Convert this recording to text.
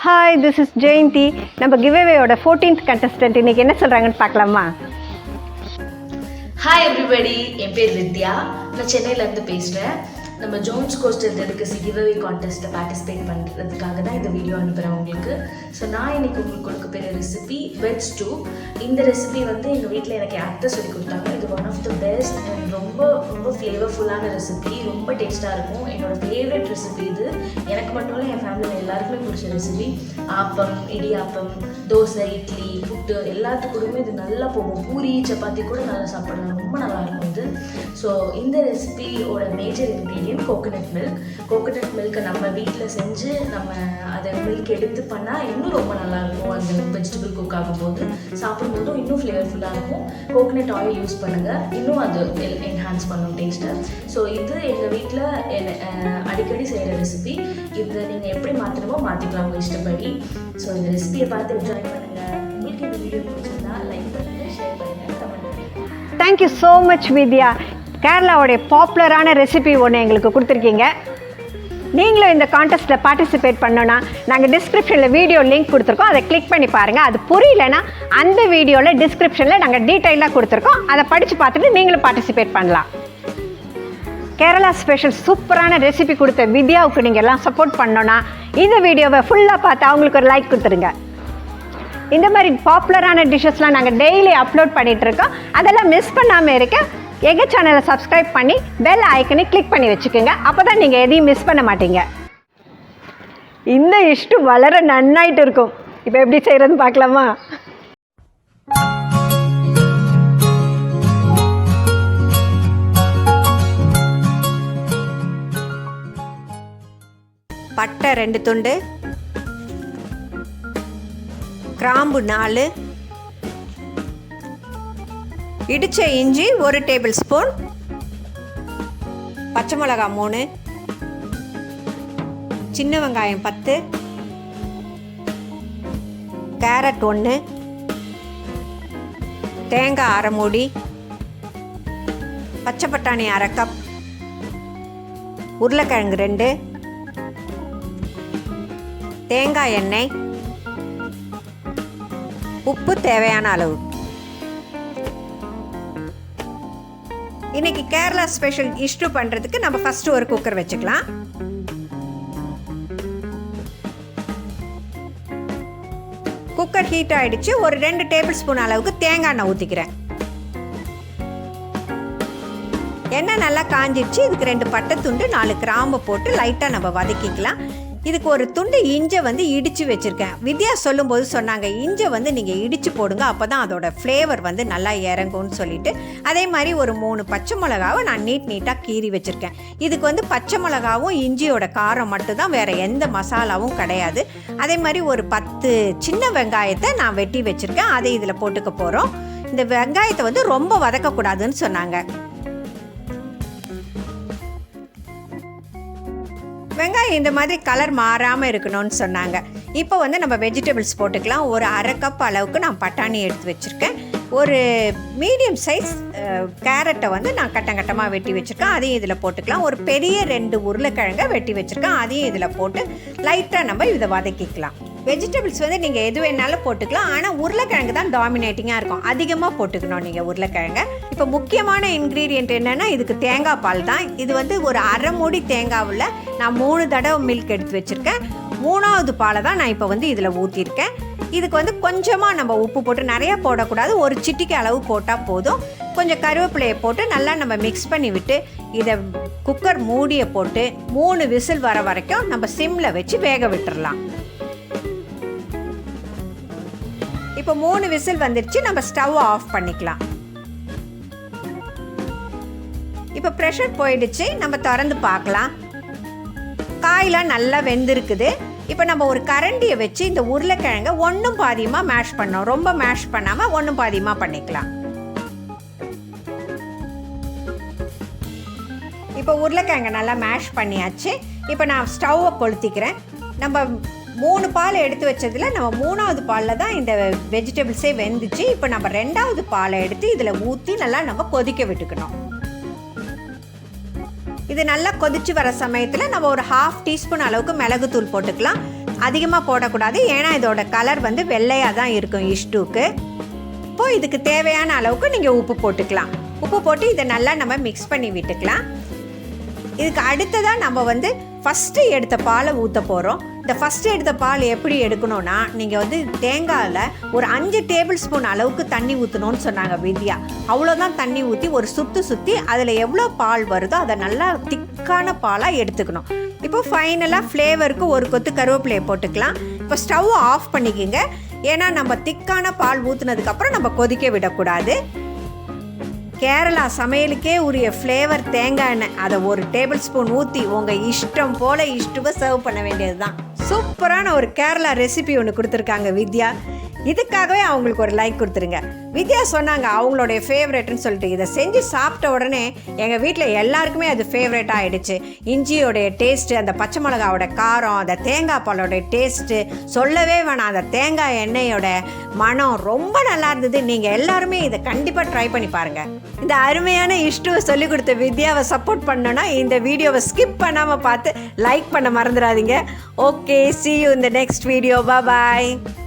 Hi, this is Jayanti. நம்ம giveaway ஓட 14th contestant இன்னைக்கு என்ன சொல்றாங்கன்னு பார்க்கலாமா? Hi everybody, என் பேர் வித்யா. நான் சென்னையில இருந்து பேசுறேன். நம்ம ஜோன்ஸ் கோஸ்டல் டெலிகசி கிவ்அவே கான்டெஸ்ட்டை பார்ட்டிசிபேட் பண்ணுறதுக்காக தான் இந்த வீடியோ அனுப்புகிறேன் உங்களுக்கு. ஸோ நான் இன்றைக்கி உங்களுக்கு கொடுக்க போகிற ரெசிபி வெஜ் ஸ்டூ. இந்த ரெசிபி வந்து எங்கள் வீட்டில் எனக்கு ஆக்டர் சொல்லி கொடுத்தாங்க. இது one of the best and ரொம்ப ரொம்ப ஃப்ளேவர்ஃபுல்லான ரெசிபி, ரொம்ப டேஸ்ட்டாக இருக்கும். என்னோடய ஃபேவரட் ரெசிபி இது. எனக்கு மட்டும் இல்லை, என் ஃபேமிலியில் எல்லாருக்குமே பிடிச்ச ரெசிபி. ஆப்பம், இடியாப்பம், தோசை, இட்லி, புட்டு எல்லாத்துக்கூடமே இது நல்லா போகும். பூரி, சப்பாத்தி கூட நல்லா சாப்பிடலாம். ரொம்ப நல்லாயிருக்கும் இது. ஸோ இந்த ரெசிபியோட major ingredient coconut milk. Coconut மில்க்கை நம்ம வீட்டில் செஞ்சு நம்ம அதை மில்க் எடுத்து பண்ணால் இன்னும் ரொம்ப நல்லாயிருக்கும். அந்த வெஜிடபிள் குக் ஆகும்போது சாப்பிடும்போதும் இன்னும் ஃப்ளேவர்ஃபுல்லாக இருக்கும். கோகோனட் ஆயில் யூஸ் பண்ணுங்கள், இன்னும் அது என்ஹான்ஸ் பண்ணும் டேஸ்ட்டை. ஸோ இது எங்கள் வீட்டில் அடிக்கடி செய்கிற ரெசிபி. இதை நீங்கள் எப்படி மாற்றணுமோ மாற்றிக்கலாம் உங்கள் இஷ்டப்படி. ஸோ இந்த ரெசிபியை பார்த்து என்ஜாய் பண்ணுங்கள். உங்களுக்கு இந்த வீடியோ பிடிச்சிருந்தா லைக் பண்ணுங்கள், ஷேர் பண்ணுங்கள், கமெண்ட் பண்ணுங்கள். தேங்க்யூ ஸோ மச் வித்யா. கேரளாவுடைய பாப்புலரான ரெசிபி ஒன்று எங்களுக்கு கொடுத்துருக்கீங்க. நீங்களும் இந்த கான்டெஸ்ட்டில் பார்ட்டிசிபேட் பண்ணோன்னா நாங்கள் டிஸ்கிரிப்ஷனில் வீடியோ லிங்க் கொடுத்துருக்கோம், அதை கிளிக் பண்ணி பாருங்கள். அது புரியலைன்னா அந்த வீடியோவில் டிஸ்கிரிப்ஷனில் நாங்கள் டீட்டெயிலாக கொடுத்துருக்கோம், அதை படித்து பார்த்துட்டு நீங்களும் பார்ட்டிசிபேட் பண்ணலாம். கேரளா ஸ்பெஷல் சூப்பரான ரெசிபி கொடுத்த வித்யாவுக்கு நீங்கள் எல்லாம் சப்போர்ட் பண்ணோன்னா இந்த வீடியோவை ஃபுல்லாக பார்த்து அவங்களுக்கு ஒரு லைக் கொடுத்துருங்க. இந்த மாதிரி பாப்புலரான டிஷ்ஷஸ்லாம் நாங்கள் டெய்லி அப்லோட் பண்ணிகிட்ருக்கோம். அதெல்லாம் மிஸ் பண்ணாமல் இருக்க எங்கள் சேனலை சப்ஸ்கிரைப் பண்ணி பெல் ஐக்கனை கிளிக் பண்ணி வச்சுக்கோங்க. அப்போ தான் நீங்கள் எதையும் மிஸ் பண்ண மாட்டீங்க. இந்த இஷ்டு வளர நன்னாயிட்டு இருக்கும். இப்போ எப்படி செய்கிறதுன்னு பார்க்கலாமா? பட்டை 2 துண்டு, கிராம்பு 4, இடித்த இஞ்சி 1 டேபிள் ஸ்பூன், பச்சை மிளகாய் 3, சின்ன வெங்காயம் 10, கேரட் 1, தேங்காய் 1/2 மூடி, பச்சை பட்டாணி 1/2 கப், உருளைக்கிழங்கு 2, தேங்காய் எண்ணெய், உப்பு தேவையான அளவு. இன்னைக்கு கேரளா ஸ்பெஷல் இஷ்டு பண்ணுறதுக்கு நம்ம ஃபஸ்ட்டு ஒரு குக்கர் வச்சுக்கலாம். குக்கர் ஹீட் ஆகிடுச்சு. ஒரு 2 டேபிள் ஸ்பூன் அளவுக்கு தேங்காய் எண்ணெய் ஊற்றிக்கிறேன். எண்ணெய் நல்லா காஞ்சிடுச்சு. இதுக்கு 2 பட்டை துண்டு, 4 கிராம்பு போட்டு லைட்டாக நம்ம வதக்கிக்கலாம். இதுக்கு ஒரு துண்டு இஞ்சை வந்து இடித்து வச்சுருக்கேன். வித்யா சொல்லும்போது சொன்னாங்க, இஞ்சை வந்து நீங்கள் இடித்து போடுங்க, அப்போ தான் அதோட ஃப்ளேவர் வந்து நல்லா இறங்கும்னு சொல்லிட்டு. அதே மாதிரி ஒரு 3 பச்சை மிளகாவை நான் நீட்டாக கீறி வச்சுருக்கேன். இதுக்கு வந்து பச்சை மிளகாவும் இஞ்சியோட காரம் மட்டும்தான், வேறு எந்த மசாலாவும் கிடையாது. அதே மாதிரி ஒரு 10 சின்ன வெங்காயத்தை நான் வெட்டி வச்சுருக்கேன், அதை இதில் போட்டுக்க போகிறோம். இந்த வெங்காயத்தை வந்து ரொம்ப வதக்கக்கூடாதுன்னு சொன்னாங்க. வெங்காயம் இந்த மாதிரி கலர் மாறாமல் இருக்கணும்னு சொன்னாங்க. இப்போ வந்து நம்ம வெஜிடபிள்ஸ் போட்டுக்கலாம். ஒரு 1/2 கப் அளவுக்கு நான் பட்டாணி எடுத்து வச்சுருக்கேன். ஒரு மீடியம் சைஸ் கேரட்டை வந்து நான் கட்டமாக வெட்டி வச்சுருக்கேன், அதையும் இதில் போட்டுக்கலாம். ஒரு பெரிய 2 உருளைக்கிழங்கை வெட்டி வச்சுருக்கேன், அதையும் இதில் போட்டு லைட்டாக நம்ம இதை வதக்கிக்கலாம். வெஜிடபிள்ஸ் வந்து நீங்கள் எது வேணாலும் போட்டுக்கலாம், ஆனால் உருளைக்கிழங்கு தான் டாமினேட்டிங்காக இருக்கும். அதிகமாக போட்டுக்கணும் நீங்கள் உருளைக்கிழங்கை. இப்போ முக்கியமான இன்க்ரீடியன்ட் என்னென்னா இதுக்கு தேங்காய் பால் தான். இது வந்து ஒரு 1/2 மூடி தேங்காவில் நான் 3 தடவை மில்க் எடுத்து வச்சுருக்கேன். 3வது பாலை தான் நான் இப்போ வந்து இதில் ஊற்றிருக்கேன். இதுக்கு வந்து கொஞ்சமாக நம்ம உப்பு போட்டு, நிறையா போடக்கூடாது, ஒரு சிட்டிக்கு அளவு போட்டால் போதும். கொஞ்சம் கருவேப்பிலையை போட்டு நல்லா நம்ம மிக்ஸ் பண்ணி விட்டு இதை குக்கர் மூடியை போட்டு 3 விசில் வர வரைக்கும் நம்ம சிம்மில் வச்சு வேக விட்டுறலாம். இப்போ 3 விசில் வந்துடுச்சு. நம்ம ஸ்டவ் ஆஃப் பண்ணிக்கலாம். இப்போ ப்ரெஷர் போயிடுச்சு. நம்ம திறந்து பார்க்கலாம். காயெலாம் நல்லா வெந்திருக்குது. இப்போ நம்ம ஒரு கரண்டியை வச்சு இந்த உருளைக்கிழங்கை 1 பாதியமாக மேஷ் பண்ணோம். ரொம்ப மேஷ் பண்ணாமல் 1 பாதியமாக பண்ணிக்கலாம். இப்போ உருளைக்கிழங்கை நல்லா மேஷ் பண்ணியாச்சு. இப்போ நான் ஸ்டவ்வை கொளுத்திக்கிறேன். நம்ம 3 பால் எடுத்து வச்சதில் நம்ம 3வது பாலில் தான் இந்த வெஜிடபிள்ஸே வெந்துச்சு. இப்போ நம்ம 2வது பாலை எடுத்து இதில் ஊற்றி நல்லா நம்ம கொதிக்க விட்டுக்கணும். இது நல்லா கொதிச்சு வர சமயத்தில் நம்ம ஒரு 1/2 டீஸ்பூன் அளவுக்கு மிளகுத்தூள் போட்டுக்கலாம். அதிகமாக போடக்கூடாது, ஏன்னா இதோட கலர் வந்து வெள்ளையாக தான் இருக்கும் இஷ்டுக்கு. இப்போது இதுக்கு தேவையான அளவுக்கு நீங்கள் உப்பு போட்டுக்கலாம். உப்பு போட்டு இதை நல்லா நம்ம மிக்ஸ் பண்ணி விட்டுக்கலாம். இதுக்கு அடுத்ததாக நம்ம வந்து ஃபஸ்ட்டு எடுத்த பாலை ஊற்ற போகிறோம். இந்த ஃபஸ்ட்டு எடுத்த பால் எப்படி எடுக்கணும்னா, நீங்கள் வந்து தேங்காயில் ஒரு 5 டேபிள் ஸ்பூன் அளவுக்கு தண்ணி ஊற்றணும்னு சொன்னாங்க வித்யா. அவ்வளோதான் தண்ணி ஊற்றி ஒரு சுற்றி அதில் எவ்வளோ பால் வருதோ அதை நல்லா திக்கான பாலாக எடுத்துக்கணும். இப்போ ஃபைனலாக ஃப்ளேவருக்கு ஒரு கொத்து கருவேப்பிலையை போட்டுக்கலாம். இப்போ ஸ்டவ் ஆஃப் பண்ணிக்கோங்க, ஏன்னா நம்ம திக்கான பால் ஊற்றுனதுக்கப்புறம் நம்ம கொதிக்க விடக்கூடாது. கேரளா சமையலுக்கே உரிய ஃப்ளேவர் தேங்காய் எண்ணெய், அதை ஒரு டேபிள் ஸ்பூன் ஊற்றி உங்கள் இஷ்டம் போல் இஷ்டுவை சர்வ் பண்ண வேண்டியது தான். சூப்பரான ஒரு கேரளா ரெசிபி ஒன்று கொடுத்துருக்காங்க வித்யா. இதுக்காகவே அவங்களுக்கு ஒரு லைக் கொடுத்துருங்க. வித்யா சொன்னாங்க அவங்களுடைய ஃபேவரெட்னு சொல்லிட்டு. இதை செஞ்சு சாப்பிட்ட உடனே எங்கள் வீட்டில் எல்லாருக்குமே அது ஃபேவரட் ஆகிடுச்சு. இஞ்சியோடைய டேஸ்ட்டு, அந்த பச்சை மிளகாவோட காரம், அந்த தேங்காய் பாலோடைய டேஸ்ட்டு சொல்லவே வேணாம். அந்த தேங்காய் எண்ணெயோட மனம் ரொம்ப நல்லா இருந்தது. நீங்கள் எல்லாருமே இதை கண்டிப்பாக ட்ரை பண்ணி பாருங்கள். இந்த அருமையான இஷ்டுவை சொல்லிக் கொடுத்த வித்யாவை சப்போர்ட் பண்ணோன்னா இந்த வீடியோவை ஸ்கிப் பண்ணாமல் பார்த்து லைக் பண்ண மறந்துடாதீங்க. Okay, see you in the next video. Bye bye.